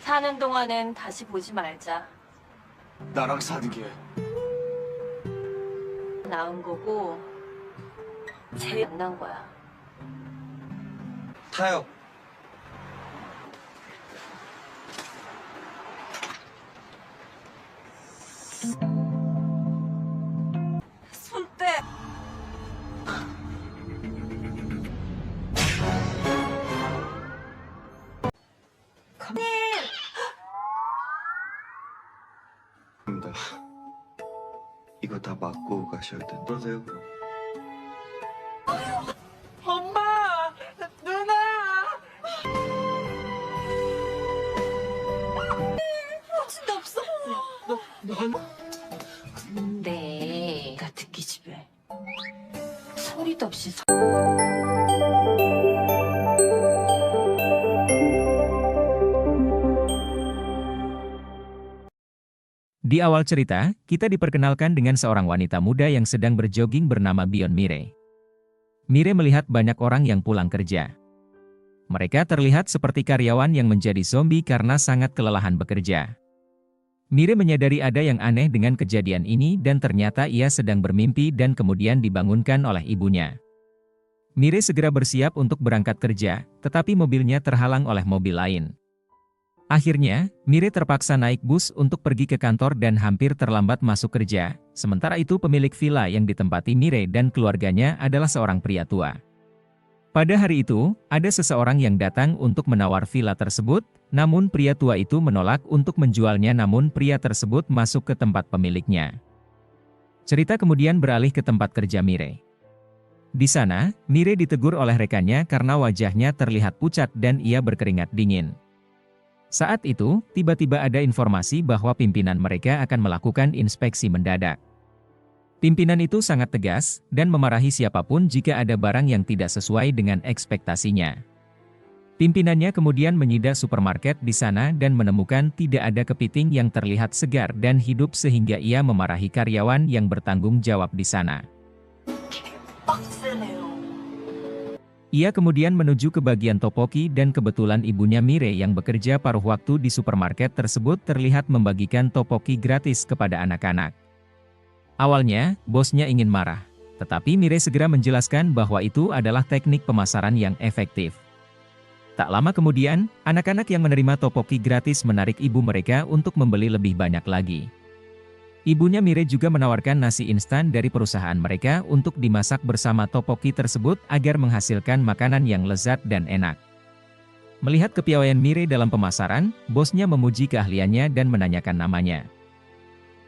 사는 동안엔 다시 보지 말자. 나랑 사는 게 나은 거고 제일 안 난 거야. 타요. 손 떼. 입니다. 이거 다 맞고 가셔야 된다. 그러세요, 그럼. 엄마, 누나. 진짜 없어. 근데 가 듣기 집에 소리도 없이 Di awal cerita, kita diperkenalkan dengan seorang wanita muda yang sedang berjogging bernama Bion Mire. Mire melihat banyak orang yang pulang kerja. Mereka terlihat seperti karyawan yang menjadi zombie karena sangat kelelahan bekerja. Mire menyadari ada yang aneh dengan kejadian ini dan ternyata ia sedang bermimpi dan kemudian dibangunkan oleh ibunya. Mire segera bersiap untuk berangkat kerja, tetapi mobilnya terhalang oleh mobil lain. Akhirnya, Mire terpaksa naik bus untuk pergi ke kantor dan hampir terlambat masuk kerja. Sementara itu pemilik villa yang ditempati Mire dan keluarganya adalah seorang pria tua. Pada hari itu, ada seseorang yang datang untuk menawar villa tersebut, namun pria tua itu menolak untuk menjualnya namun pria tersebut masuk ke tempat pemiliknya. Cerita kemudian beralih ke tempat kerja Mire. Di sana, Mire ditegur oleh rekannya karena wajahnya terlihat pucat dan ia berkeringat dingin. Saat itu, tiba-tiba ada informasi bahwa pimpinan mereka akan melakukan inspeksi mendadak. Pimpinan itu sangat tegas, dan memarahi siapapun jika ada barang yang tidak sesuai dengan ekspektasinya. Pimpinannya kemudian menyita supermarket di sana dan menemukan tidak ada kepiting yang terlihat segar dan hidup sehingga ia memarahi karyawan yang bertanggung jawab di sana. 빡세네요. Ia kemudian menuju ke bagian topoki dan kebetulan ibunya Mire yang bekerja paruh waktu di supermarket tersebut terlihat membagikan topoki gratis kepada anak-anak. Awalnya, bosnya ingin marah, tetapi Mire segera menjelaskan bahwa itu adalah teknik pemasaran yang efektif. Tak lama kemudian, anak-anak yang menerima topoki gratis menarik ibu mereka untuk membeli lebih banyak lagi. Ibunya Mire juga menawarkan nasi instan dari perusahaan mereka untuk dimasak bersama topoki tersebut agar menghasilkan makanan yang lezat dan enak. Melihat kepiawaian Mire dalam pemasaran, bosnya memuji keahliannya dan menanyakan namanya.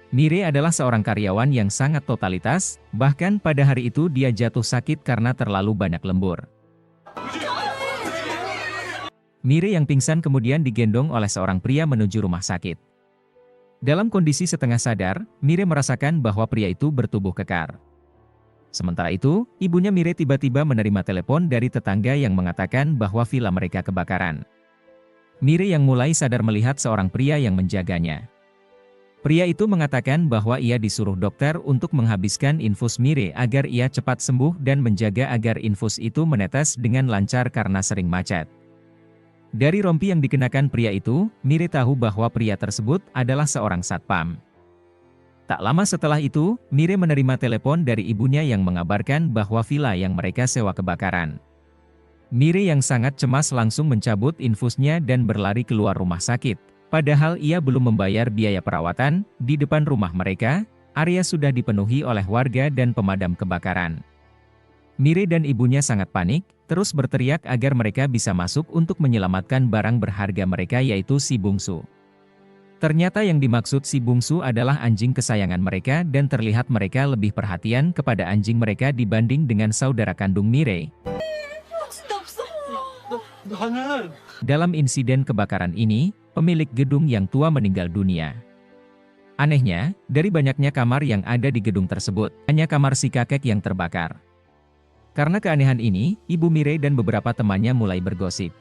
Mire adalah seorang karyawan yang sangat totalitas, bahkan pada hari itu dia jatuh sakit karena terlalu banyak lembur. Mire yang pingsan kemudian digendong oleh seorang pria menuju rumah sakit. Dalam kondisi setengah sadar, Mire merasakan bahwa pria itu bertubuh kekar. Sementara itu, ibunya Mire tiba-tiba menerima telepon dari tetangga yang mengatakan bahwa villa mereka kebakaran. Mire yang mulai sadar melihat seorang pria yang menjaganya. Pria itu mengatakan bahwa ia disuruh dokter untuk menghabiskan infus Mire agar ia cepat sembuh dan menjaga agar infus itu menetes dengan lancar karena sering macet. Dari rompi yang dikenakan pria itu, Mire tahu bahwa pria tersebut adalah seorang satpam. Tak lama setelah itu, Mire menerima telepon dari ibunya yang mengabarkan bahwa villa yang mereka sewa kebakaran. Mire yang sangat cemas langsung mencabut infusnya dan berlari keluar rumah sakit. Padahal ia belum membayar biaya perawatan, di depan rumah mereka, area sudah dipenuhi oleh warga dan pemadam kebakaran. Mire dan ibunya sangat panik, terus berteriak agar mereka bisa masuk untuk menyelamatkan barang berharga mereka yaitu si bungsu. Ternyata yang dimaksud si bungsu adalah anjing kesayangan mereka dan terlihat mereka lebih perhatian kepada anjing mereka dibanding dengan saudara kandung Mire. Dalam insiden kebakaran ini, pemilik gedung yang tua meninggal dunia. Anehnya, dari banyaknya kamar yang ada di gedung tersebut, hanya kamar si kakek yang terbakar. Karena keanehan ini, ibu Mire dan beberapa temannya mulai bergosip.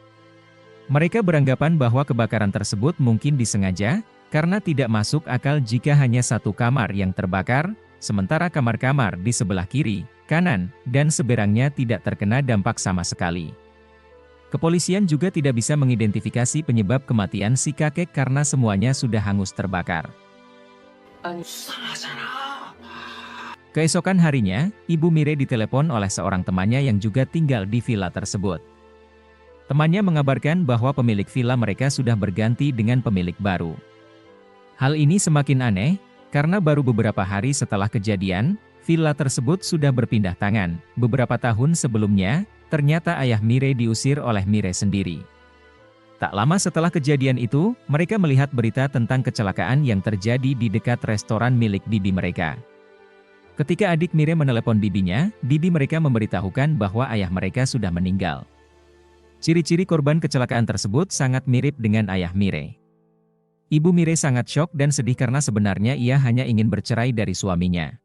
Mereka beranggapan bahwa kebakaran tersebut mungkin disengaja, karena tidak masuk akal jika hanya satu kamar yang terbakar, sementara kamar-kamar di sebelah kiri, kanan, dan seberangnya tidak terkena dampak sama sekali. Kepolisian juga tidak bisa mengidentifikasi penyebab kematian si kakek karena semuanya sudah hangus terbakar. Keesokan harinya, Ibu Mire ditelepon oleh seorang temannya yang juga tinggal di villa tersebut. Temannya mengabarkan bahwa pemilik villa mereka sudah berganti dengan pemilik baru. Hal ini semakin aneh, karena baru beberapa hari setelah kejadian, villa tersebut sudah berpindah tangan. Beberapa tahun sebelumnya, ternyata ayah Mire diusir oleh Mire sendiri. Tak lama setelah kejadian itu, mereka melihat berita tentang kecelakaan yang terjadi di dekat restoran milik bibi mereka. Ketika adik Mire menelepon bibinya, bibi mereka memberitahukan bahwa ayah mereka sudah meninggal. Ciri-ciri korban kecelakaan tersebut sangat mirip dengan ayah Mire. Ibu Mire sangat syok dan sedih karena sebenarnya ia hanya ingin bercerai dari suaminya.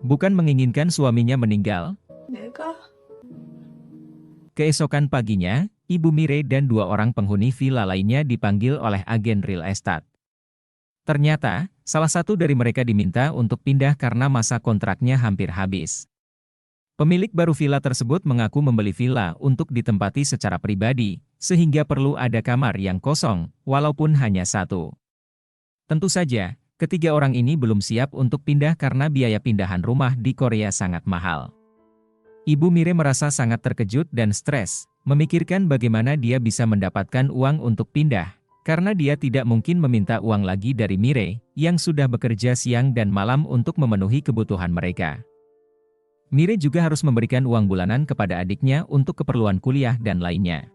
Bukan menginginkan suaminya meninggal. Keesokan paginya, Ibu Mire dan 2 orang penghuni villa lainnya dipanggil oleh agen real estate. Ternyata, salah satu dari mereka diminta untuk pindah karena masa kontraknya hampir habis. Pemilik baru villa tersebut mengaku membeli villa untuk ditempati secara pribadi, sehingga perlu ada kamar yang kosong, walaupun hanya 1. Tentu saja, ketiga orang ini belum siap untuk pindah karena biaya pindahan rumah di Korea sangat mahal. Ibu Mire merasa sangat terkejut dan stres, memikirkan bagaimana dia bisa mendapatkan uang untuk pindah, karena dia tidak mungkin meminta uang lagi dari Mire, yang sudah bekerja siang dan malam untuk memenuhi kebutuhan mereka. Mire juga harus memberikan uang bulanan kepada adiknya untuk keperluan kuliah dan lainnya.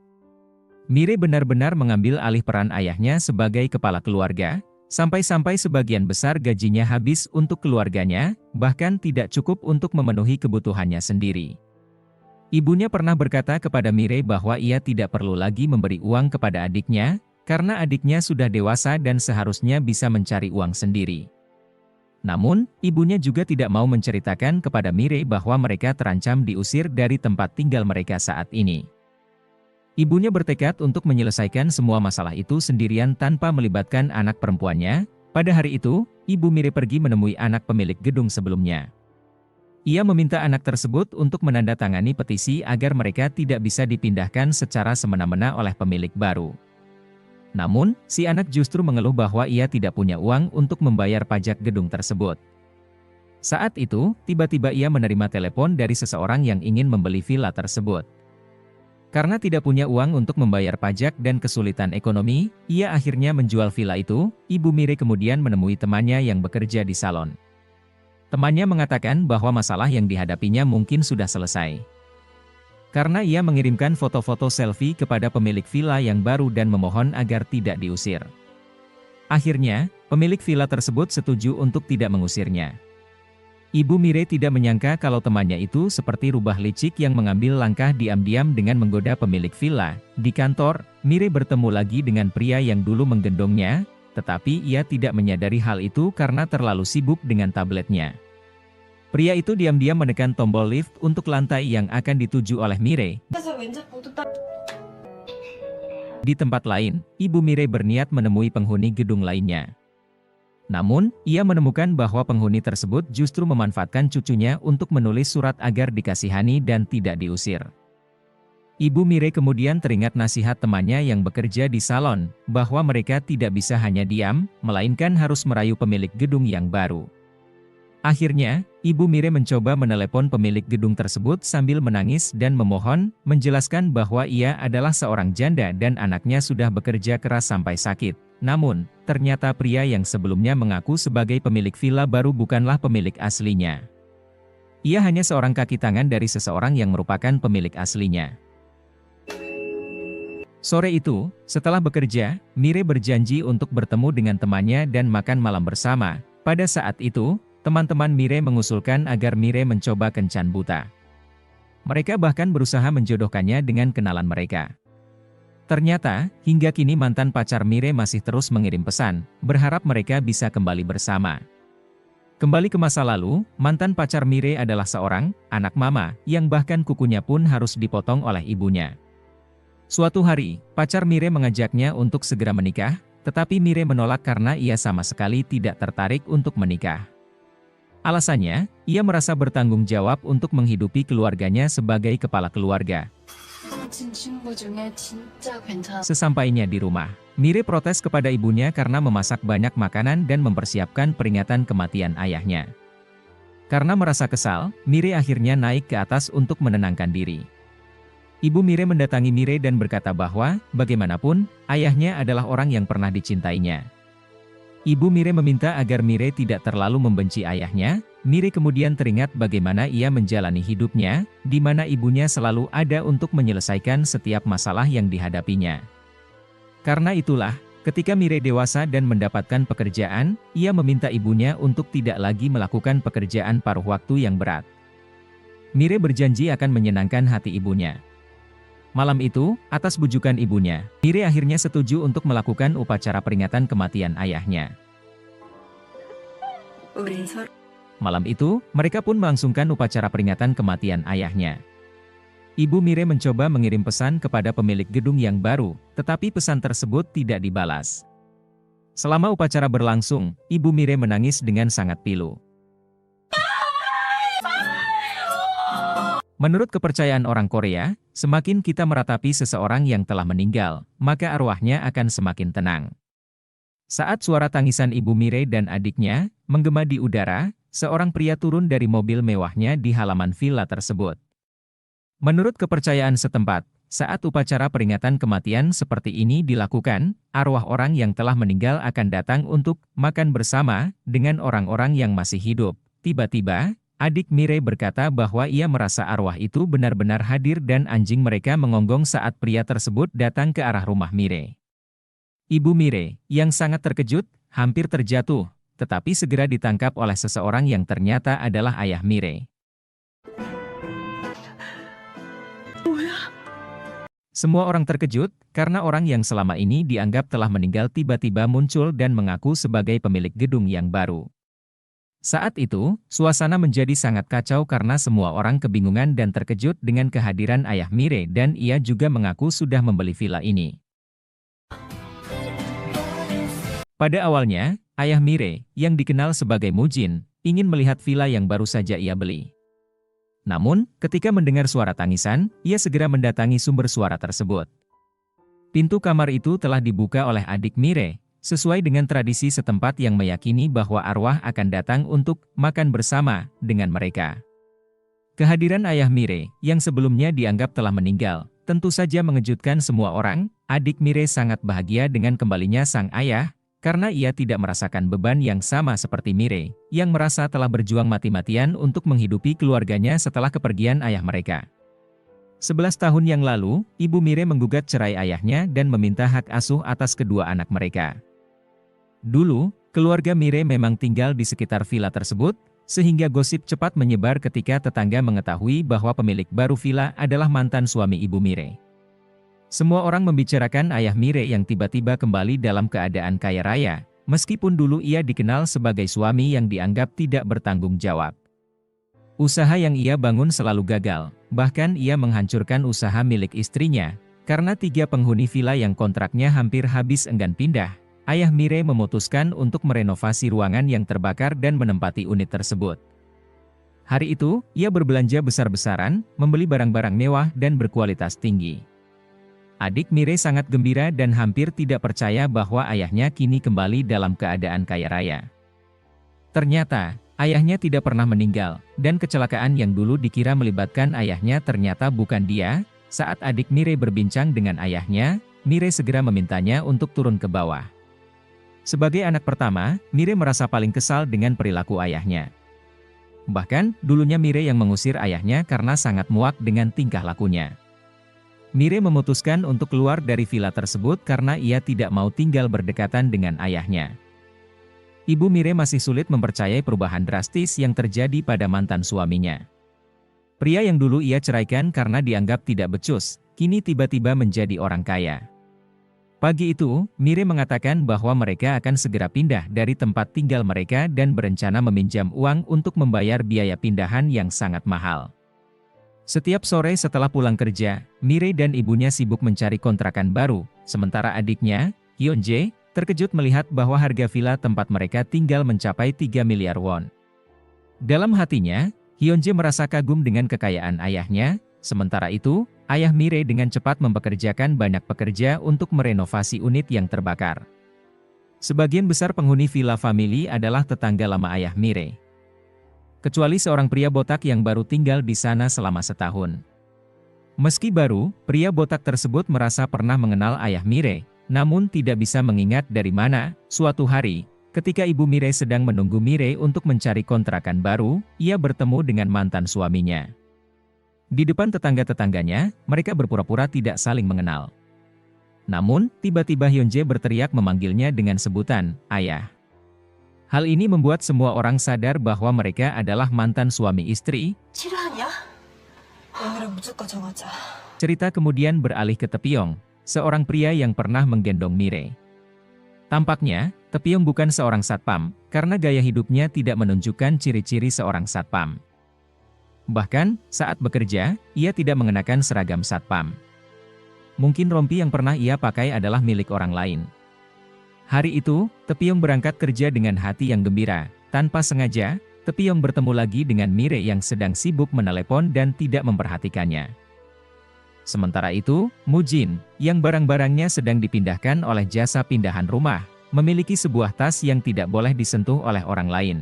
Mire benar-benar mengambil alih peran ayahnya sebagai kepala keluarga, sampai-sampai sebagian besar gajinya habis untuk keluarganya, bahkan tidak cukup untuk memenuhi kebutuhannya sendiri. Ibunya pernah berkata kepada Mire bahwa ia tidak perlu lagi memberi uang kepada adiknya, karena adiknya sudah dewasa dan seharusnya bisa mencari uang sendiri. Namun, ibunya juga tidak mau menceritakan kepada Mire bahwa mereka terancam diusir dari tempat tinggal mereka saat ini. Ibunya bertekad untuk menyelesaikan semua masalah itu sendirian tanpa melibatkan anak perempuannya. Pada hari itu, Ibu Mire pergi menemui anak pemilik gedung sebelumnya. Ia meminta anak tersebut untuk menandatangani petisi agar mereka tidak bisa dipindahkan secara semena-mena oleh pemilik baru. Namun, si anak justru mengeluh bahwa ia tidak punya uang untuk membayar pajak gedung tersebut. Saat itu, tiba-tiba ia menerima telepon dari seseorang yang ingin membeli villa tersebut. Karena tidak punya uang untuk membayar pajak dan kesulitan ekonomi, ia akhirnya menjual villa itu. Ibu Mire kemudian menemui temannya yang bekerja di salon. Temannya mengatakan bahwa masalah yang dihadapinya mungkin sudah selesai. Karena ia mengirimkan foto-foto selfie kepada pemilik villa yang baru dan memohon agar tidak diusir. Akhirnya, pemilik villa tersebut setuju untuk tidak mengusirnya. Ibu Mire tidak menyangka kalau temannya itu seperti rubah licik yang mengambil langkah diam-diam dengan menggoda pemilik villa. Di kantor, Mire bertemu lagi dengan pria yang dulu menggendongnya, tetapi ia tidak menyadari hal itu karena terlalu sibuk dengan tabletnya. Pria itu diam-diam menekan tombol lift untuk lantai yang akan dituju oleh Mire. Di tempat lain, Ibu Mire berniat menemui penghuni gedung lainnya. Namun, ia menemukan bahwa penghuni tersebut justru memanfaatkan cucunya untuk menulis surat agar dikasihani dan tidak diusir. Ibu Mire kemudian teringat nasihat temannya yang bekerja di salon, bahwa mereka tidak bisa hanya diam, melainkan harus merayu pemilik gedung yang baru. Akhirnya, Ibu Mire mencoba menelepon pemilik gedung tersebut sambil menangis dan memohon, menjelaskan bahwa ia adalah seorang janda dan anaknya sudah bekerja keras sampai sakit. Namun, ternyata pria yang sebelumnya mengaku sebagai pemilik villa baru bukanlah pemilik aslinya. Ia hanya seorang kaki tangan dari seseorang yang merupakan pemilik aslinya. Sore itu, setelah bekerja, Mire berjanji untuk bertemu dengan temannya dan makan malam bersama. Pada saat itu, teman-teman Mire mengusulkan agar Mire mencoba kencan buta. Mereka bahkan berusaha menjodohkannya dengan kenalan mereka. Ternyata, hingga kini mantan pacar Mire masih terus mengirim pesan, berharap mereka bisa kembali bersama. Kembali ke masa lalu, mantan pacar Mire adalah seorang anak mama, yang bahkan kukunya pun harus dipotong oleh ibunya. Suatu hari, pacar Mire mengajaknya untuk segera menikah, tetapi Mire menolak karena ia sama sekali tidak tertarik untuk menikah. Alasannya, ia merasa bertanggung jawab untuk menghidupi keluarganya sebagai kepala keluarga. 헤어진 친구 중에 진짜 괜찮아. Sesampainya di rumah, Mire protes kepada ibunya karena memasak banyak makanan dan mempersiapkan peringatan kematian ayahnya. Karena merasa kesal, Mire akhirnya naik ke atas untuk menenangkan diri. Ibu Mire mendatangi Mire dan berkata bahwa, bagaimanapun, ayahnya adalah orang yang pernah dicintainya. Ibu Mire meminta agar Mire tidak terlalu membenci ayahnya. Mire kemudian teringat bagaimana ia menjalani hidupnya, di mana ibunya selalu ada untuk menyelesaikan setiap masalah yang dihadapinya. Karena itulah, ketika Mire dewasa dan mendapatkan pekerjaan, ia meminta ibunya untuk tidak lagi melakukan pekerjaan paruh waktu yang berat. Mire berjanji akan menyenangkan hati ibunya. Malam itu, atas bujukan ibunya, Mire akhirnya setuju untuk melakukan upacara peringatan kematian ayahnya. Malam itu, mereka pun melangsungkan upacara peringatan kematian ayahnya. Ibu Mire mencoba mengirim pesan kepada pemilik gedung yang baru, tetapi pesan tersebut tidak dibalas. Selama upacara berlangsung, Ibu Mire menangis dengan sangat pilu. Menurut kepercayaan orang Korea, semakin kita meratapi seseorang yang telah meninggal, maka arwahnya akan semakin tenang. Saat suara tangisan Ibu Mire dan adiknya menggema di udara, seorang pria turun dari mobil mewahnya di halaman villa tersebut. Menurut kepercayaan setempat, saat upacara peringatan kematian seperti ini dilakukan, arwah orang yang telah meninggal akan datang untuk makan bersama dengan orang-orang yang masih hidup. Tiba-tiba, adik Mire berkata bahwa ia merasa arwah itu benar-benar hadir dan anjing mereka mengonggong saat pria tersebut datang ke arah rumah Mire. Ibu Mire, yang sangat terkejut, hampir terjatuh, tetapi segera ditangkap oleh seseorang yang ternyata adalah ayah Mire. Semua orang terkejut, karena orang yang selama ini dianggap telah meninggal tiba-tiba muncul dan mengaku sebagai pemilik gedung yang baru. Saat itu, suasana menjadi sangat kacau karena semua orang kebingungan dan terkejut dengan kehadiran ayah Mire dan ia juga mengaku sudah membeli villa ini. Pada awalnya, ayah Mire, yang dikenal sebagai Mujin, ingin melihat villa yang baru saja ia beli. Namun, ketika mendengar suara tangisan, ia segera mendatangi sumber suara tersebut. Pintu kamar itu telah dibuka oleh adik Mire, sesuai dengan tradisi setempat yang meyakini bahwa arwah akan datang untuk makan bersama dengan mereka. Kehadiran ayah Mire, yang sebelumnya dianggap telah meninggal, tentu saja mengejutkan semua orang. Adik Mire sangat bahagia dengan kembalinya sang ayah, karena ia tidak merasakan beban yang sama seperti Mire, yang merasa telah berjuang mati-matian untuk menghidupi keluarganya setelah kepergian ayah mereka. 11 tahun yang lalu, Ibu Mire menggugat cerai ayahnya dan meminta hak asuh atas kedua anak mereka. Dulu, keluarga Mire memang tinggal di sekitar villa tersebut, sehingga gosip cepat menyebar ketika tetangga mengetahui bahwa pemilik baru villa adalah mantan suami Ibu Mire. Semua orang membicarakan ayah Mire yang tiba-tiba kembali dalam keadaan kaya raya, meskipun dulu ia dikenal sebagai suami yang dianggap tidak bertanggung jawab. Usaha yang ia bangun selalu gagal, bahkan ia menghancurkan usaha milik istrinya. Karena 3 penghuni villa yang kontraknya hampir habis enggan pindah, ayah Mire memutuskan untuk merenovasi ruangan yang terbakar dan menempati unit tersebut. Hari itu, ia berbelanja besar-besaran, membeli barang-barang mewah dan berkualitas tinggi. Adik Mire sangat gembira dan hampir tidak percaya bahwa ayahnya kini kembali dalam keadaan kaya raya. Ternyata, ayahnya tidak pernah meninggal, dan kecelakaan yang dulu dikira melibatkan ayahnya ternyata bukan dia. Saat adik Mire berbincang dengan ayahnya, Mire segera memintanya untuk turun ke bawah. Sebagai anak pertama, Mire merasa paling kesal dengan perilaku ayahnya. Bahkan, dulunya Mire yang mengusir ayahnya karena sangat muak dengan tingkah lakunya. Mire memutuskan untuk keluar dari villa tersebut karena ia tidak mau tinggal berdekatan dengan ayahnya. Ibu Mire masih sulit mempercayai perubahan drastis yang terjadi pada mantan suaminya. Pria yang dulu ia ceraikan karena dianggap tidak becus, kini tiba-tiba menjadi orang kaya. Pagi itu, Mire mengatakan bahwa mereka akan segera pindah dari tempat tinggal mereka dan berencana meminjam uang untuk membayar biaya pindahan yang sangat mahal. Setiap sore setelah pulang kerja, Mire dan ibunya sibuk mencari kontrakan baru, sementara adiknya, Hyunjae, terkejut melihat bahwa harga villa tempat mereka tinggal mencapai 3 miliar won. Dalam hatinya, Hyunjae merasa kagum dengan kekayaan ayahnya, sementara itu, Ayah Mire dengan cepat mempekerjakan banyak pekerja untuk merenovasi unit yang terbakar. Sebagian besar penghuni villa family adalah tetangga lama ayah Mire. Kecuali seorang pria botak yang baru tinggal di sana selama setahun. Meski baru, pria botak tersebut merasa pernah mengenal ayah Mire, namun tidak bisa mengingat dari mana. Suatu hari, ketika ibu Mire sedang menunggu Mire untuk mencari kontrakan baru, ia bertemu dengan mantan suaminya. Di depan tetangga-tetangganya, mereka berpura-pura tidak saling mengenal. Namun, tiba-tiba Hyunjae berteriak memanggilnya dengan sebutan, ayah. Hal ini membuat semua orang sadar bahwa mereka adalah mantan suami istri. 싫어하냐? 오늘은 무조건 정하자. Cerita kemudian beralih ke Taepyeong, seorang pria yang pernah menggendong Mire. Tampaknya, Taepyeong bukan seorang satpam, karena gaya hidupnya tidak menunjukkan ciri-ciri seorang satpam. Bahkan, saat bekerja, ia tidak mengenakan seragam satpam. Mungkin rompi yang pernah ia pakai adalah milik orang lain. Hari itu, Taepyeong berangkat kerja dengan hati yang gembira. Tanpa sengaja, Taepyeong bertemu lagi dengan Mire yang sedang sibuk menelepon dan tidak memperhatikannya. Sementara itu, Mujin, yang barang-barangnya sedang dipindahkan oleh jasa pindahan rumah, memiliki sebuah tas yang tidak boleh disentuh oleh orang lain.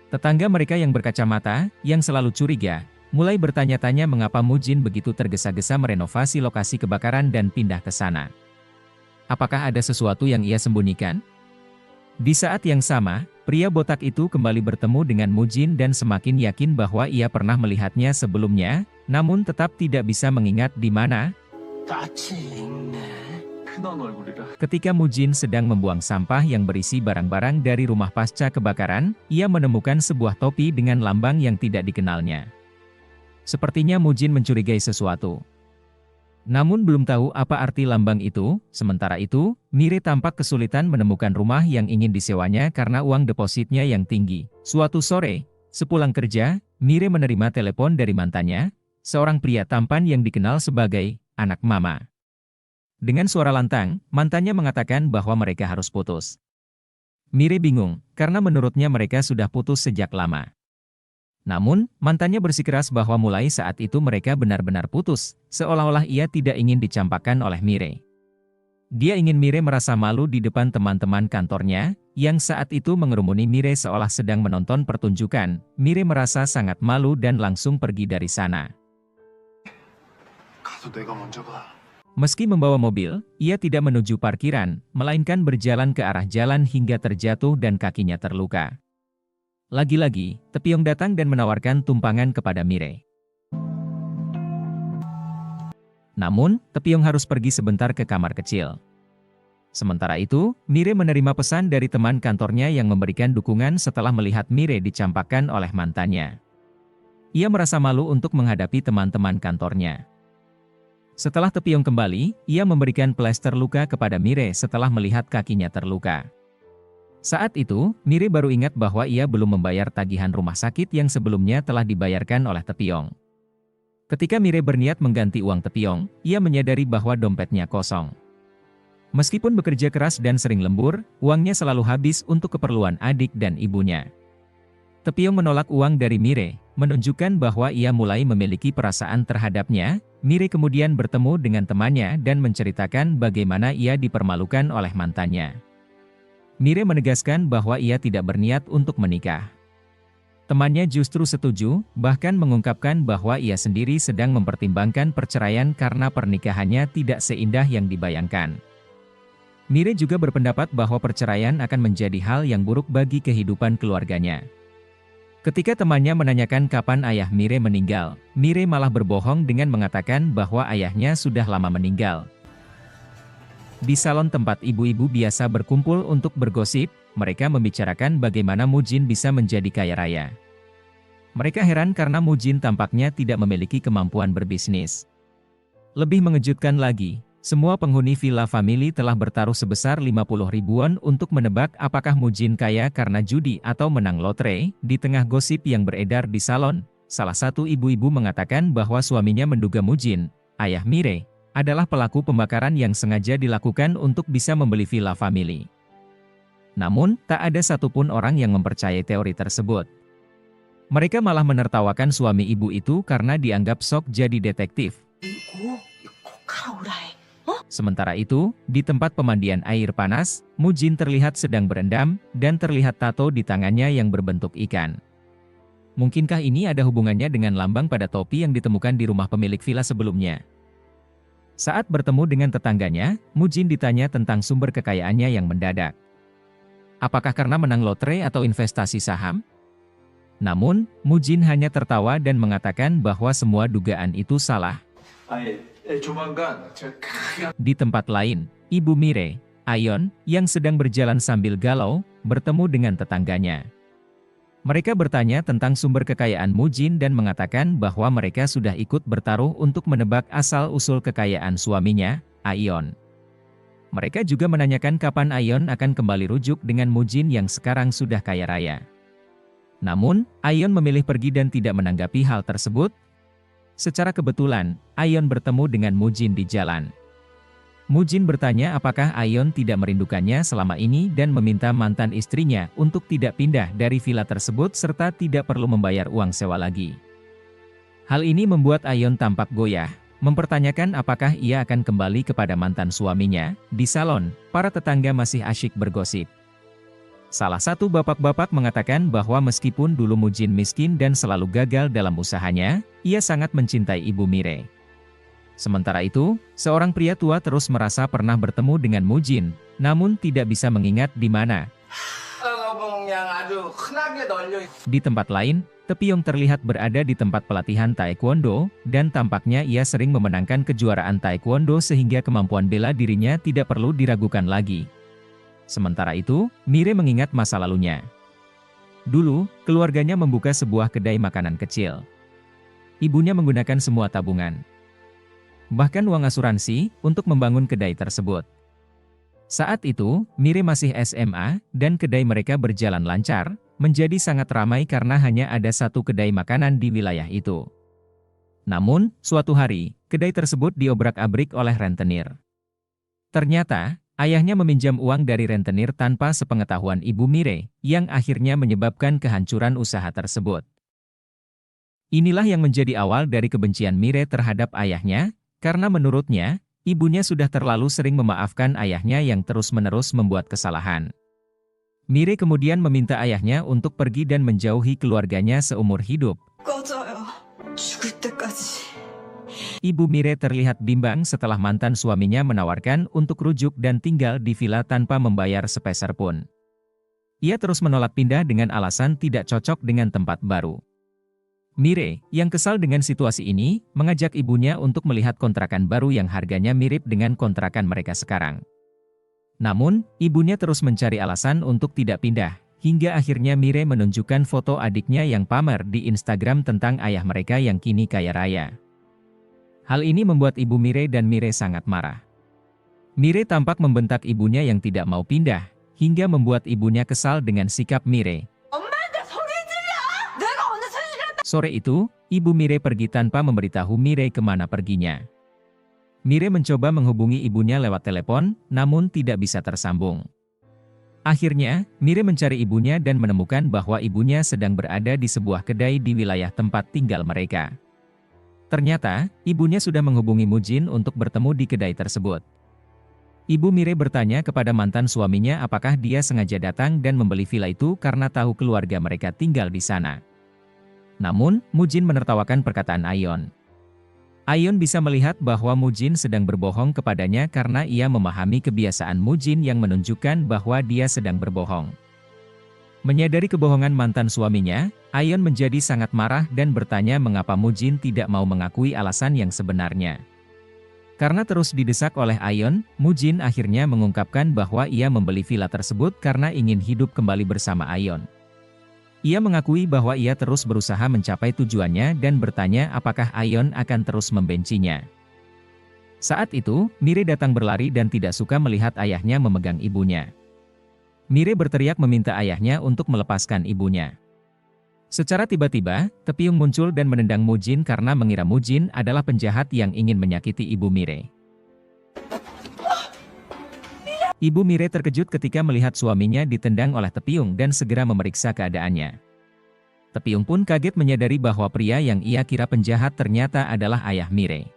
Tetangga mereka yang berkacamata, yang selalu curiga, mulai bertanya-tanya mengapa Mujin begitu tergesa-gesa merenovasi lokasi kebakaran dan pindah ke sana. Apakah ada sesuatu yang ia sembunyikan? Di saat yang sama, pria botak itu kembali bertemu dengan Mujin dan semakin yakin bahwa ia pernah melihatnya sebelumnya, namun tetap tidak bisa mengingat di mana. Ketika Mujin sedang membuang sampah yang berisi barang-barang dari rumah pasca kebakaran, ia menemukan sebuah topi dengan lambang yang tidak dikenalnya. Sepertinya Mujin mencurigai sesuatu. Namun belum tahu apa arti lambang itu. Sementara itu, Mire tampak kesulitan menemukan rumah yang ingin disewanya karena uang depositnya yang tinggi. Suatu sore, sepulang kerja, Mire menerima telepon dari mantannya, seorang pria tampan yang dikenal sebagai anak mama. Dengan suara lantang, mantannya mengatakan bahwa mereka harus putus. Mire bingung, karena menurutnya mereka sudah putus sejak lama. Namun, mantannya bersikeras bahwa mulai saat itu mereka benar-benar putus, seolah-olah ia tidak ingin dicampakkan oleh Mire. Dia ingin Mire merasa malu di depan teman-teman kantornya, yang saat itu mengerumuni Mire seolah sedang menonton pertunjukan. Mire merasa sangat malu dan langsung pergi dari sana. Meski membawa mobil, ia tidak menuju parkiran, melainkan berjalan ke arah jalan hingga terjatuh dan kakinya terluka. Lagi-lagi, Taepyeong datang dan menawarkan tumpangan kepada Mire. Namun, Taepyeong harus pergi sebentar ke kamar kecil. Sementara itu, Mire menerima pesan dari teman kantornya yang memberikan dukungan setelah melihat Mire dicampakkan oleh mantannya. Ia merasa malu untuk menghadapi teman-teman kantornya. Setelah Taepyeong kembali, ia memberikan plester luka kepada Mire setelah melihat kakinya terluka. Saat itu, Mire baru ingat bahwa ia belum membayar tagihan rumah sakit yang sebelumnya telah dibayarkan oleh Taepyeong. Ketika Mire berniat mengganti uang Taepyeong, ia menyadari bahwa dompetnya kosong. Meskipun bekerja keras dan sering lembur, uangnya selalu habis untuk keperluan adik dan ibunya. Taepyeong menolak uang dari Mire, menunjukkan bahwa ia mulai memiliki perasaan terhadapnya. Mire kemudian bertemu dengan temannya dan menceritakan bagaimana ia dipermalukan oleh mantannya. Mire menegaskan bahwa ia tidak berniat untuk menikah. Temannya justru setuju, bahkan mengungkapkan bahwa ia sendiri sedang mempertimbangkan perceraian karena pernikahannya tidak seindah yang dibayangkan. Mire juga berpendapat bahwa perceraian akan menjadi hal yang buruk bagi kehidupan keluarganya. Ketika temannya menanyakan kapan ayah Mire meninggal, Mire malah berbohong dengan mengatakan bahwa ayahnya sudah lama meninggal. Di salon tempat ibu-ibu biasa berkumpul untuk bergosip, mereka membicarakan bagaimana Mujin bisa menjadi kaya raya. Mereka heran karena Mujin tampaknya tidak memiliki kemampuan berbisnis. Lebih mengejutkan lagi, semua penghuni villa family telah bertaruh sebesar 50.000 won untuk menebak apakah Mujin kaya karena judi atau menang lotre. Di tengah gosip yang beredar di salon, salah satu ibu-ibu mengatakan bahwa suaminya menduga Mujin, ayah Mire, adalah pelaku pembakaran yang sengaja dilakukan untuk bisa membeli villa family. Namun, tak ada satupun orang yang mempercayai teori tersebut. Mereka malah menertawakan suami ibu itu karena dianggap sok jadi detektif. 가오라해. Sementara itu, di tempat pemandian air panas, Mujin terlihat sedang berendam, dan terlihat tato di tangannya yang berbentuk ikan. Mungkinkah ini ada hubungannya dengan lambang pada topi yang ditemukan di rumah pemilik villa sebelumnya? Saat bertemu dengan tetangganya, Mujin ditanya tentang sumber kekayaannya yang mendadak. Apakah karena menang lotre atau investasi saham? Namun, Mujin hanya tertawa dan mengatakan bahwa semua dugaan itu salah. 조만간 Di tempat lain, Ibu Mire, Ayon, yang sedang berjalan sambil galau, bertemu dengan tetangganya. Mereka bertanya tentang sumber kekayaan Mujin dan mengatakan bahwa mereka sudah ikut bertaruh untuk menebak asal-usul kekayaan suaminya, Ayon. Mereka juga menanyakan kapan Ayon akan kembali rujuk dengan Mujin yang sekarang sudah kaya raya. Namun, Ayon memilih pergi dan tidak menanggapi hal tersebut. Secara kebetulan, Ayon bertemu dengan Mujin di jalan. Mujin bertanya apakah Ayon tidak merindukannya selama ini dan meminta mantan istrinya untuk tidak pindah dari villa tersebut serta tidak perlu membayar uang sewa lagi. Hal ini membuat Ayon tampak goyah, mempertanyakan apakah ia akan kembali kepada mantan suaminya. Di salon, para tetangga masih asyik bergosip. Salah satu bapak-bapak mengatakan bahwa meskipun dulu Mujin miskin dan selalu gagal dalam usahanya, ia sangat mencintai Ibu Mire. Sementara itu, seorang pria tua terus merasa pernah bertemu dengan Mujin, namun tidak bisa mengingat di mana. Di tempat lain, Taepyeong terlihat berada di tempat pelatihan taekwondo, dan tampaknya ia sering memenangkan kejuaraan taekwondo sehingga kemampuan bela dirinya tidak perlu diragukan lagi. Sementara itu, Mire mengingat masa lalunya. Dulu, keluarganya membuka sebuah kedai makanan kecil. Ibunya menggunakan semua tabungan, bahkan uang asuransi, untuk membangun kedai tersebut. Saat itu, Mire masih SMA, dan kedai mereka berjalan lancar, menjadi sangat ramai karena hanya ada satu kedai makanan di wilayah itu. Namun, suatu hari, kedai tersebut diobrak-abrik oleh rentenir. Ternyata, ayahnya meminjam uang dari rentenir tanpa sepengetahuan Ibu Mire, yang akhirnya menyebabkan kehancuran usaha tersebut. Inilah yang menjadi awal dari kebencian Mire terhadap ayahnya, karena menurutnya, ibunya sudah terlalu sering memaafkan ayahnya yang terus-menerus membuat kesalahan. Mire kemudian meminta ayahnya untuk pergi dan menjauhi keluarganya seumur hidup. Ibu Mire terlihat bimbang setelah mantan suaminya menawarkan untuk rujuk dan tinggal di villa tanpa membayar sepeser pun. Ia terus menolak pindah dengan alasan tidak cocok dengan tempat baru. Mire, yang kesal dengan situasi ini, mengajak ibunya untuk melihat kontrakan baru yang harganya mirip dengan kontrakan mereka sekarang. Namun, ibunya terus mencari alasan untuk tidak pindah, hingga akhirnya Mire menunjukkan foto adiknya yang pamer di Instagram tentang ayah mereka yang kini kaya raya. Hal ini membuat Ibu Mire dan Mire sangat marah. Mire tampak membentak ibunya yang tidak mau pindah, hingga membuat ibunya kesal dengan sikap Mire. Sore itu, Ibu Mire pergi tanpa memberitahu Mire kemana perginya. Mire mencoba menghubungi ibunya lewat telepon, namun tidak bisa tersambung. Akhirnya, Mire mencari ibunya dan menemukan bahwa ibunya sedang berada di sebuah kedai di wilayah tempat tinggal mereka. Ternyata, ibunya sudah menghubungi Mujin untuk bertemu di kedai tersebut. Ibu Mire bertanya kepada mantan suaminya apakah dia sengaja datang dan membeli villa itu karena tahu keluarga mereka tinggal di sana. Namun, Mujin menertawakan perkataan Ayon. Ayon bisa melihat bahwa Mujin sedang berbohong kepadanya karena ia memahami kebiasaan Mujin yang menunjukkan bahwa dia sedang berbohong. Menyadari kebohongan mantan suaminya, Ayon menjadi sangat marah dan bertanya mengapa Mujin tidak mau mengakui alasan yang sebenarnya. Karena terus didesak oleh Ayon, Mujin akhirnya mengungkapkan bahwa ia membeli villa tersebut karena ingin hidup kembali bersama Ayon. Ia mengakui bahwa ia terus berusaha mencapai tujuannya dan bertanya apakah Ayon akan terus membencinya. Saat itu, Mire datang berlari dan tidak suka melihat ayahnya memegang ibunya. Mire berteriak meminta ayahnya untuk melepaskan ibunya. Secara tiba-tiba, Taepyeong muncul dan menendang Mujin karena mengira Mujin adalah penjahat yang ingin menyakiti Ibu Mire. Ibu Mire terkejut ketika melihat suaminya ditendang oleh Taepyeong dan segera memeriksa keadaannya. Taepyeong pun kaget menyadari bahwa pria yang ia kira penjahat ternyata adalah ayah Mire.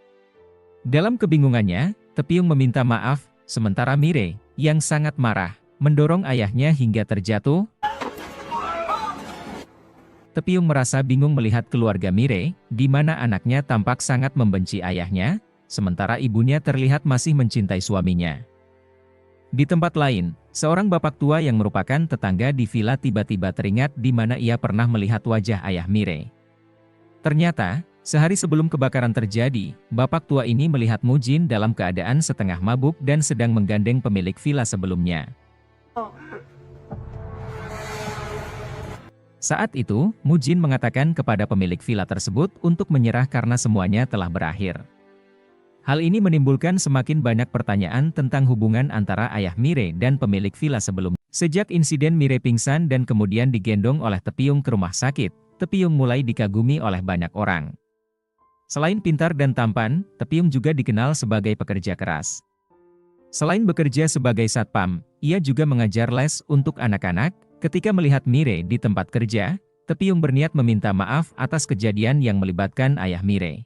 Dalam kebingungannya, Tepiung meminta maaf, sementara Mire, yang sangat marah, mendorong ayahnya hingga terjatuh. Tepiung merasa bingung melihat keluarga Mire, di mana anaknya tampak sangat membenci ayahnya, sementara ibunya terlihat masih mencintai suaminya. Di tempat lain, seorang bapak tua yang merupakan tetangga di villa tiba-tiba teringat di mana ia pernah melihat wajah ayah Mire. Ternyata, sehari sebelum kebakaran terjadi, bapak tua ini melihat Mujin dalam keadaan setengah mabuk dan sedang menggandeng pemilik villa sebelumnya. Saat itu, Mujin mengatakan kepada pemilik villa tersebut untuk menyerah karena semuanya telah berakhir. Hal ini menimbulkan semakin banyak pertanyaan tentang hubungan antara ayah Mire dan pemilik villa sebelumnya. Sejak insiden Mire pingsan dan kemudian digendong oleh Tepiung ke rumah sakit, Tepiung mulai dikagumi oleh banyak orang. Selain pintar dan tampan, Tepiung juga dikenal sebagai pekerja keras. Selain bekerja sebagai satpam, ia juga mengajar les untuk anak-anak. Ketika melihat Mire di tempat kerja, Tepiung berniat meminta maaf atas kejadian yang melibatkan ayah Mire.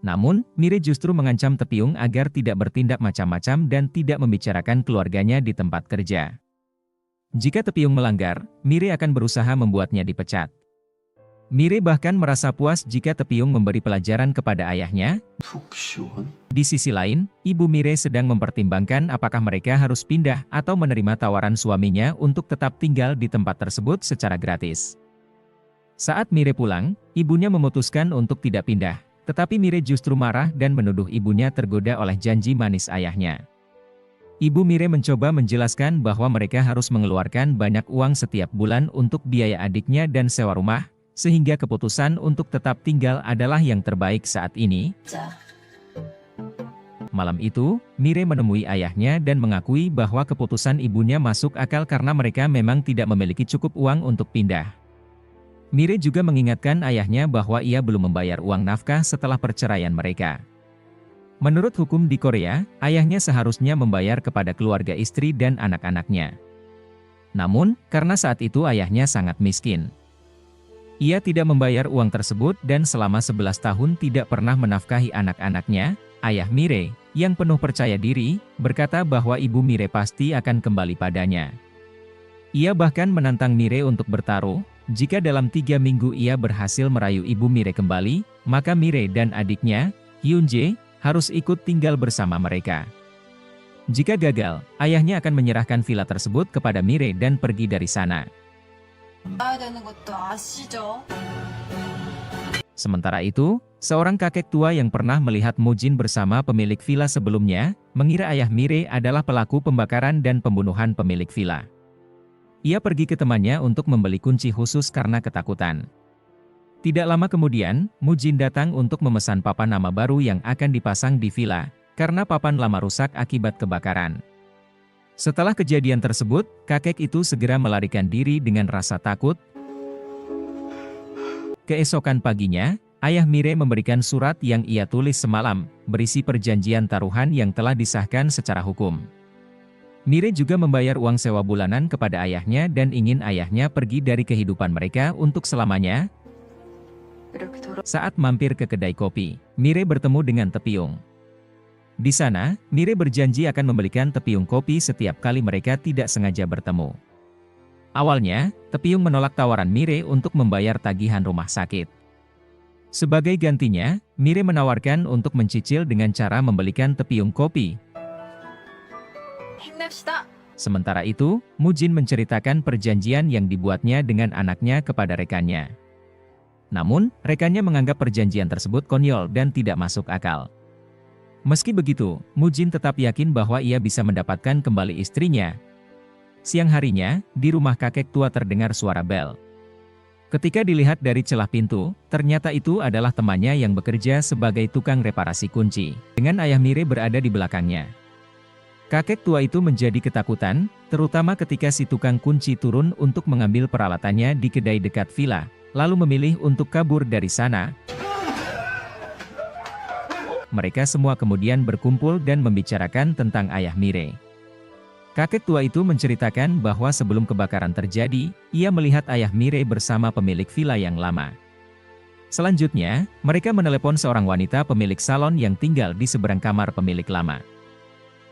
Namun, Mire justru mengancam Tepiung agar tidak bertindak macam-macam dan tidak membicarakan keluarganya di tempat kerja. Jika Tepiung melanggar, Mire akan berusaha membuatnya dipecat. Mire bahkan merasa puas jika Tepiung memberi pelajaran kepada ayahnya. Di sisi lain, ibu Mire sedang mempertimbangkan apakah mereka harus pindah atau menerima tawaran suaminya untuk tetap tinggal di tempat tersebut secara gratis. Saat Mire pulang, ibunya memutuskan untuk tidak pindah. Tetapi Mire justru marah dan menuduh ibunya tergoda oleh janji manis ayahnya. Ibu Mire mencoba menjelaskan bahwa mereka harus mengeluarkan banyak uang setiap bulan untuk biaya adiknya dan sewa rumah, sehingga keputusan untuk tetap tinggal adalah yang terbaik saat ini. Malam itu, Mire menemui ayahnya dan mengakui bahwa keputusan ibunya masuk akal karena mereka memang tidak memiliki cukup uang untuk pindah. Mire juga mengingatkan ayahnya bahwa ia belum membayar uang nafkah setelah perceraian mereka. Menurut hukum di Korea, ayahnya seharusnya membayar kepada keluarga istri dan anak-anaknya. Namun, karena saat itu ayahnya sangat miskin, ia tidak membayar uang tersebut dan selama 11 tahun tidak pernah menafkahi anak-anaknya. Ayah Mire, yang penuh percaya diri, berkata bahwa ibu Mire pasti akan kembali padanya. Ia bahkan menantang Mire untuk bertaruh. Jika dalam 3 minggu ia berhasil merayu ibu Mire kembali, maka Mire dan adiknya, Hyunjae, harus ikut tinggal bersama mereka. Jika gagal, ayahnya akan menyerahkan villa tersebut kepada Mire dan pergi dari sana. Sementara itu, seorang kakek tua yang pernah melihat Mujin bersama pemilik villa sebelumnya, mengira ayah Mire adalah pelaku pembakaran dan pembunuhan pemilik villa. Ia pergi ke temannya untuk membeli kunci khusus karena ketakutan. Tidak lama kemudian, Mujin datang untuk memesan papan nama baru yang akan dipasang di villa, karena papan lama rusak akibat kebakaran. Setelah kejadian tersebut, kakek itu segera melarikan diri dengan rasa takut. Keesokan paginya, ayah Mire memberikan surat yang ia tulis semalam, berisi perjanjian taruhan yang telah disahkan secara hukum. Mire juga membayar uang sewa bulanan kepada ayahnya dan ingin ayahnya pergi dari kehidupan mereka untuk selamanya. Saat mampir ke kedai kopi, Mire bertemu dengan Tepiung. Di sana, Mire berjanji akan membelikan Tepiung kopi setiap kali mereka tidak sengaja bertemu. Awalnya, Tepiung menolak tawaran Mire untuk membayar tagihan rumah sakit. Sebagai gantinya, Mire menawarkan untuk mencicil dengan cara membelikan Tepiung kopi. Sementara itu, Mujin menceritakan perjanjian yang dibuatnya dengan anaknya kepada rekannya. Namun, rekannya menganggap perjanjian tersebut konyol dan tidak masuk akal. Meski begitu, Mujin tetap yakin bahwa ia bisa mendapatkan kembali istrinya. Siang harinya, di rumah kakek tua terdengar suara bel. Ketika dilihat dari celah pintu, ternyata itu adalah temannya yang bekerja sebagai tukang reparasi kunci, dengan ayah Mire berada di belakangnya. Kakek tua itu menjadi ketakutan, terutama ketika si tukang kunci turun untuk mengambil peralatannya di kedai dekat villa, lalu memilih untuk kabur dari sana. Mereka semua kemudian berkumpul dan membicarakan tentang ayah Mire. Kakek tua itu menceritakan bahwa sebelum kebakaran terjadi, ia melihat ayah Mire bersama pemilik villa yang lama. Selanjutnya, mereka menelepon seorang wanita pemilik salon yang tinggal di seberang kamar pemilik lama.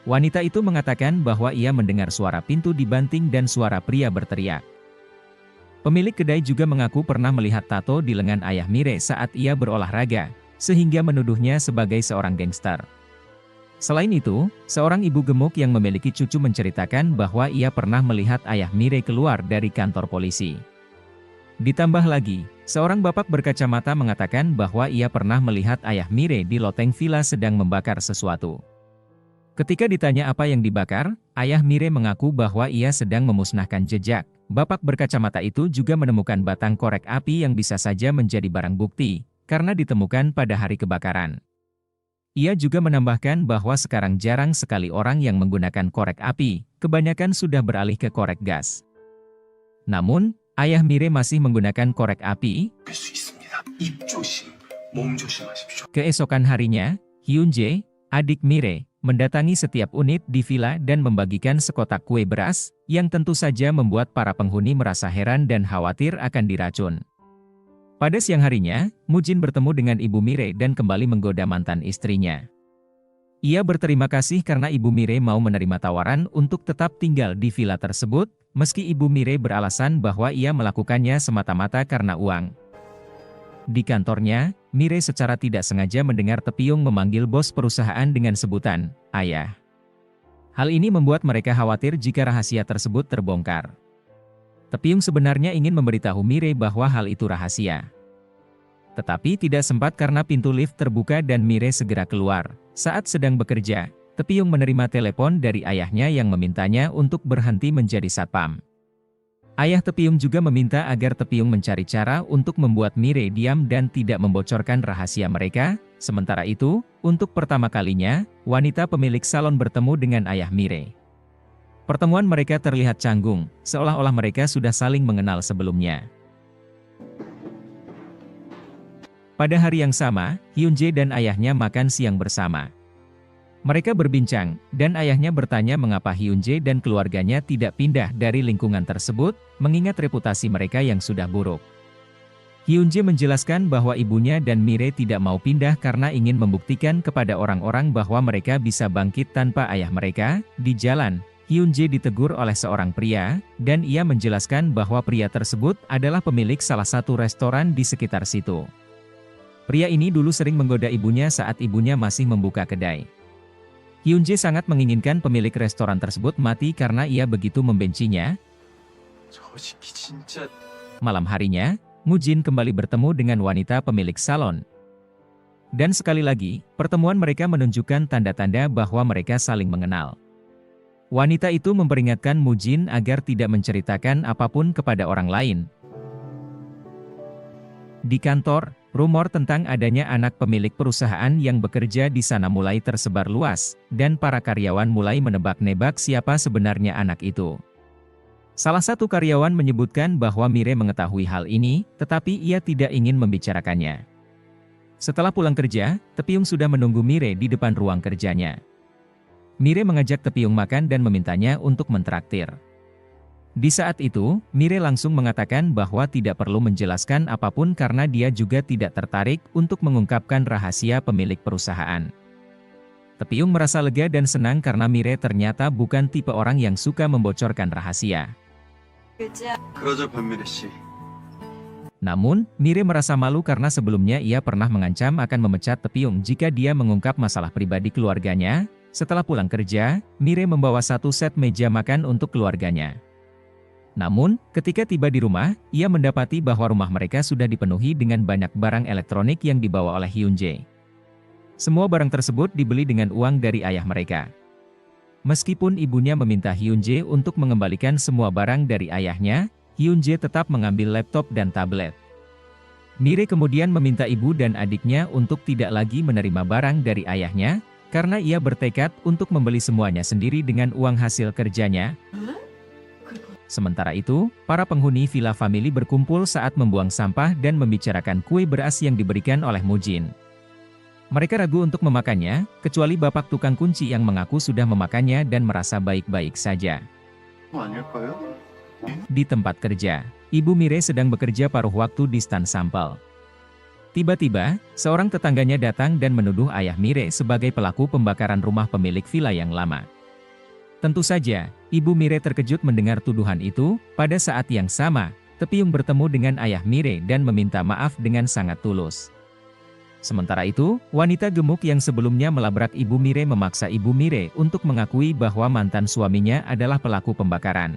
Wanita itu mengatakan bahwa ia mendengar suara pintu dibanting dan suara pria berteriak. Pemilik kedai juga mengaku pernah melihat tato di lengan ayah Mire saat ia berolahraga, sehingga menuduhnya sebagai seorang gangster. Selain itu, seorang ibu gemuk yang memiliki cucu menceritakan bahwa ia pernah melihat ayah Mire keluar dari kantor polisi. Ditambah lagi, seorang bapak berkacamata mengatakan bahwa ia pernah melihat ayah Mire di loteng villa sedang membakar sesuatu. Ketika ditanya apa yang dibakar, ayah Mire mengaku bahwa ia sedang memusnahkan jejak. Bapak berkacamata itu juga menemukan batang korek api yang bisa saja menjadi barang bukti, karena ditemukan pada hari kebakaran. Ia juga menambahkan bahwa sekarang jarang sekali orang yang menggunakan korek api, kebanyakan sudah beralih ke korek gas. Namun, ayah Mire masih menggunakan korek api. Keesokan harinya, Hyun-jae, adik Mire, mendatangi setiap unit di villa dan membagikan sekotak kue beras, yang tentu saja membuat para penghuni merasa heran dan khawatir akan diracun. Pada siang harinya, Mujin bertemu dengan Ibu Mire dan kembali menggoda mantan istrinya. Ia berterima kasih karena Ibu Mire mau menerima tawaran untuk tetap tinggal di villa tersebut, meski Ibu Mire beralasan bahwa ia melakukannya semata-mata karena uang. Di kantornya, Mire secara tidak sengaja mendengar Taepyeong memanggil bos perusahaan dengan sebutan, "Ayah." Hal ini membuat mereka khawatir jika rahasia tersebut terbongkar. Taepyeong sebenarnya ingin memberitahu Mire bahwa hal itu rahasia. Tetapi tidak sempat karena pintu lift terbuka dan Mire segera keluar. Saat sedang bekerja, Taepyeong menerima telepon dari ayahnya yang memintanya untuk berhenti menjadi satpam. Ayah Taepyeong juga meminta agar Taepyeong mencari cara untuk membuat Mire diam dan tidak membocorkan rahasia mereka. Sementara itu, untuk pertama kalinya, wanita pemilik salon bertemu dengan ayah Mire. Pertemuan mereka terlihat canggung, seolah-olah mereka sudah saling mengenal sebelumnya. Pada hari yang sama, Hyun-jae dan ayahnya makan siang bersama. Mereka berbincang, dan ayahnya bertanya mengapa Hyun-jae dan keluarganya tidak pindah dari lingkungan tersebut, mengingat reputasi mereka yang sudah buruk. Hyun-jae menjelaskan bahwa ibunya dan Mire tidak mau pindah karena ingin membuktikan kepada orang-orang bahwa mereka bisa bangkit tanpa ayah mereka. Di jalan, Hyun-jae ditegur oleh seorang pria, dan ia menjelaskan bahwa pria tersebut adalah pemilik salah satu restoran di sekitar situ. Pria ini dulu sering menggoda ibunya saat ibunya masih membuka kedai. Hyun-jae sangat menginginkan pemilik restoran tersebut mati karena ia begitu membencinya. Malam harinya, Mujin kembali bertemu dengan wanita pemilik salon. Dan sekali lagi, pertemuan mereka menunjukkan tanda-tanda bahwa mereka saling mengenal. Wanita itu memperingatkan Mujin agar tidak menceritakan apapun kepada orang lain. Di kantor, rumor tentang adanya anak pemilik perusahaan yang bekerja di sana mulai tersebar luas, dan para karyawan mulai menebak-nebak siapa sebenarnya anak itu. Salah satu karyawan menyebutkan bahwa Mire mengetahui hal ini, tetapi ia tidak ingin membicarakannya. Setelah pulang kerja, Taepyeong sudah menunggu Mire di depan ruang kerjanya. Mire mengajak Taepyeong makan dan memintanya untuk mentraktir. Di saat itu, Mire langsung mengatakan bahwa tidak perlu menjelaskan apapun karena dia juga tidak tertarik untuk mengungkapkan rahasia pemilik perusahaan. Taepyeong merasa lega dan senang karena Mire ternyata bukan tipe orang yang suka membocorkan rahasia. 그러죠, 변미래 씨. Namun, Mire merasa malu karena sebelumnya ia pernah mengancam akan memecat Taepyeong jika dia mengungkap masalah pribadi keluarganya. Setelah pulang kerja, Mire membawa satu set meja makan untuk keluarganya. Namun, ketika tiba di rumah, ia mendapati bahwa rumah mereka sudah dipenuhi dengan banyak barang elektronik yang dibawa oleh Hyun-jae. Semua barang tersebut dibeli dengan uang dari ayah mereka. Meskipun ibunya meminta Hyun-jae untuk mengembalikan semua barang dari ayahnya, Hyun-jae tetap mengambil laptop dan tablet. Mire kemudian meminta ibu dan adiknya untuk tidak lagi menerima barang dari ayahnya, karena ia bertekad untuk membeli semuanya sendiri dengan uang hasil kerjanya. Sementara itu, para penghuni Villa Family berkumpul saat membuang sampah dan membicarakan kue beras yang diberikan oleh Mujin. Mereka ragu untuk memakannya, kecuali bapak tukang kunci yang mengaku sudah memakannya dan merasa baik-baik saja. 아닐까요? Di tempat kerja, Ibu Mire sedang bekerja paruh waktu di stan sampel. Tiba-tiba, seorang tetangganya datang dan menuduh ayah Mire sebagai pelaku pembakaran rumah pemilik villa yang lama. Tentu saja, Ibu Mire terkejut mendengar tuduhan itu. Pada saat yang sama, Taepyeong bertemu dengan ayah Mire dan meminta maaf dengan sangat tulus. Sementara itu, wanita gemuk yang sebelumnya melabrak Ibu Mire memaksa Ibu Mire untuk mengakui bahwa mantan suaminya adalah pelaku pembakaran.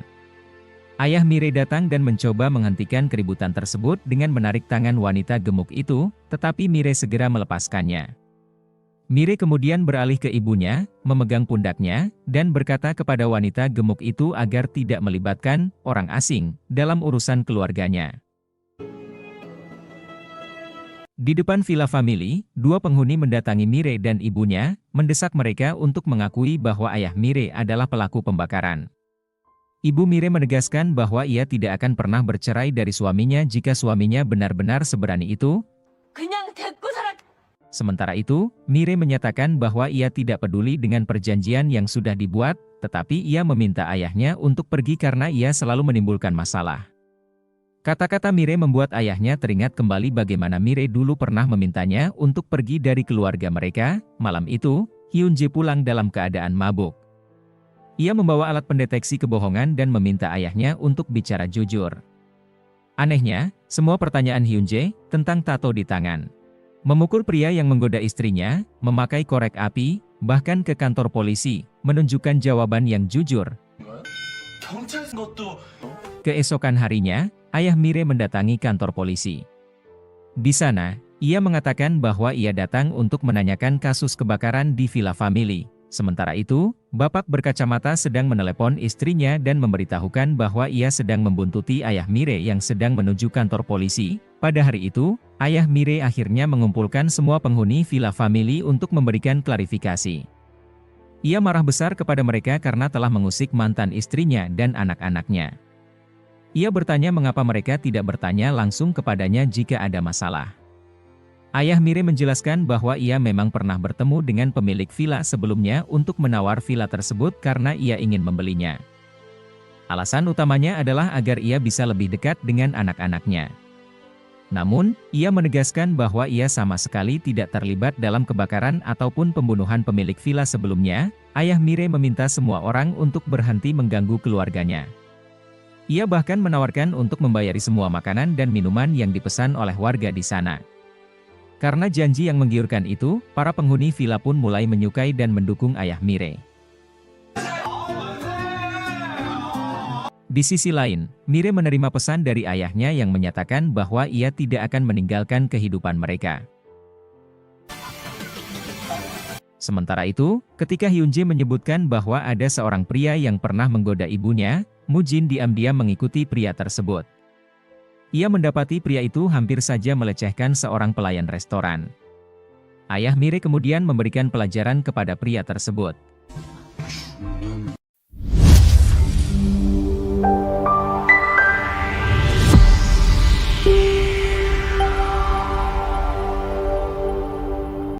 Ayah Mire datang dan mencoba menghentikan keributan tersebut dengan menarik tangan wanita gemuk itu, tetapi Mire segera melepaskannya. Mire kemudian beralih ke ibunya, memegang pundaknya, dan berkata kepada wanita gemuk itu agar tidak melibatkan orang asing dalam urusan keluarganya. Di depan villa family, dua penghuni mendatangi Mire dan ibunya, mendesak mereka untuk mengakui bahwa ayah Mire adalah pelaku pembakaran. Ibu Mire menegaskan bahwa ia tidak akan pernah bercerai dari suaminya jika suaminya benar-benar seberani itu. Sementara itu, Mire menyatakan bahwa ia tidak peduli dengan perjanjian yang sudah dibuat, tetapi ia meminta ayahnya untuk pergi karena ia selalu menimbulkan masalah. Kata-kata Mire membuat ayahnya teringat kembali bagaimana Mire dulu pernah memintanya untuk pergi dari keluarga mereka. Malam itu, Hyun-jae pulang dalam keadaan mabuk. Ia membawa alat pendeteksi kebohongan dan meminta ayahnya untuk bicara jujur. Anehnya, semua pertanyaan Hyun-jae tentang tato di tangan, memukul pria yang menggoda istrinya, memakai korek api, bahkan ke kantor polisi, menunjukkan jawaban yang jujur. Keesokan harinya, ayah Mire mendatangi kantor polisi. Di sana, ia mengatakan bahwa ia datang untuk menanyakan kasus kebakaran di villa family. Sementara itu, bapak berkacamata sedang menelepon istrinya dan memberitahukan bahwa ia sedang membuntuti ayah Mire yang sedang menuju kantor polisi. Pada hari itu, ayah Mire akhirnya mengumpulkan semua penghuni villa family untuk memberikan klarifikasi. Ia marah besar kepada mereka karena telah mengusik mantan istrinya dan anak-anaknya. Ia bertanya mengapa mereka tidak bertanya langsung kepadanya jika ada masalah. Ayah Mire menjelaskan bahwa ia memang pernah bertemu dengan pemilik villa sebelumnya untuk menawar villa tersebut karena ia ingin membelinya. Alasan utamanya adalah agar ia bisa lebih dekat dengan anak-anaknya. Namun, ia menegaskan bahwa ia sama sekali tidak terlibat dalam kebakaran ataupun pembunuhan pemilik villa sebelumnya. Ayah Mire meminta semua orang untuk berhenti mengganggu keluarganya. Ia bahkan menawarkan untuk membayari semua makanan dan minuman yang dipesan oleh warga di sana. Karena janji yang menggiurkan itu, para penghuni villa pun mulai menyukai dan mendukung ayah Mire. Di sisi lain, Mire menerima pesan dari ayahnya yang menyatakan bahwa ia tidak akan meninggalkan kehidupan mereka. Sementara itu, ketika Hyun-jae menyebutkan bahwa ada seorang pria yang pernah menggoda ibunya, Mu-jin diam-diam mengikuti pria tersebut. Ia mendapati pria itu hampir saja melecehkan seorang pelayan restoran. Ayah Mire kemudian memberikan pelajaran kepada pria tersebut.